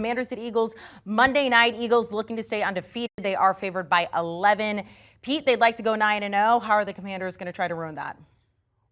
Commanders at Eagles Monday night. Eagles looking to stay undefeated. They are favored by 11. Pete, they'd like to go 9-0. How are the Commanders going to try to ruin that?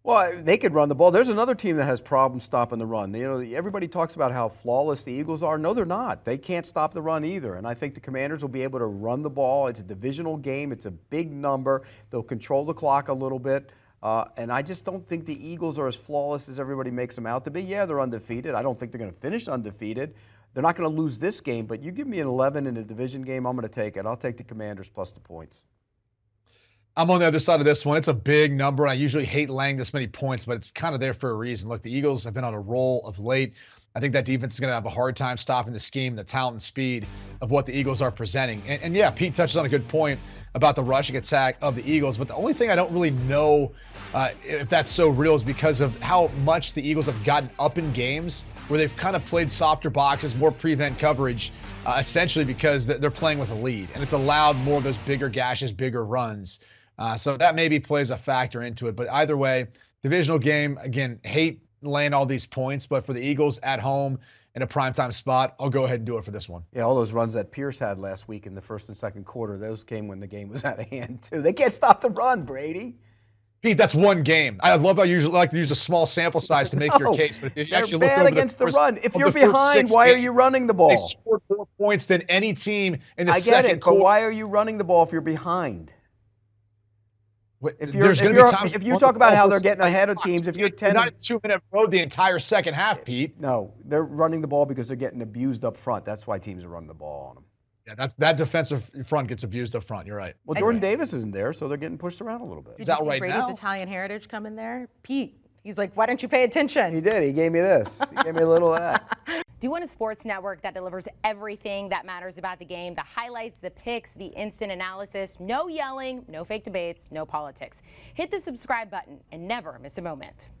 Well, they could run the ball. There's another team that has problems stopping the run. Everybody talks about how flawless the Eagles are. No, they're not. They can't stop the run either. And I think the Commanders will be able to run the ball. It's a divisional game. It's a big number. They'll control the clock a little bit. And I just don't think the Eagles are as flawless as everybody makes them out to be. Yeah, they're undefeated. I don't think they're going to finish undefeated. They're not going to lose this game. But you give me an 11 in a division game, I'm going to take it. I'll take the Commanders plus the points. I'm on the other side of this one. It's a big number. I usually hate laying this many points, but it's kind of there for a reason. Look, the Eagles have been on a roll of late. I think that defense is going to have a hard time stopping the scheme, the talent and speed of what the Eagles are presenting. And yeah, Pete touches on a good point about the rushing attack of the Eagles. But the only thing I don't really know if that's so real is because of how much the Eagles have gotten up in games where they've kind of played softer boxes, more prevent coverage, essentially because they're playing with a lead. And it's allowed more of those bigger gashes, bigger runs. So that maybe plays a factor into it. But either way, divisional game, again, hate laying all these points. But for the Eagles at home in a primetime spot, I'll go ahead and do it for this one. Yeah, all those runs that Pierce had last week in the first and second quarter, those came when the game was out of hand, too. They can't stop the run, Brady. Pete, that's one game. I love how you usually like to use a small sample size to make your case. But if you actually look bad over against the first, run. If you're behind, why are you running the ball? They scored more points than any team in the second quarter. I get it, but why are you running the ball if you're behind? If you talk about how they're getting ahead of teams, if you're 10, not a 2-minute road the entire second half, Pete. No, they're running the ball because they're getting abused up front. That's why teams are running the ball on them. Yeah, that defensive front gets abused up front. You're right. Well, Jordan Davis isn't there, so they're getting pushed around a little bit. Did you see Brady's Italian heritage come in there? Pete, he's like, why don't you pay attention? He did. He gave me this. He gave me a little of that. Do you want a sports network that delivers everything that matters about the game? The highlights, the picks, the instant analysis, no yelling, no fake debates, no politics. Hit the subscribe button and never miss a moment.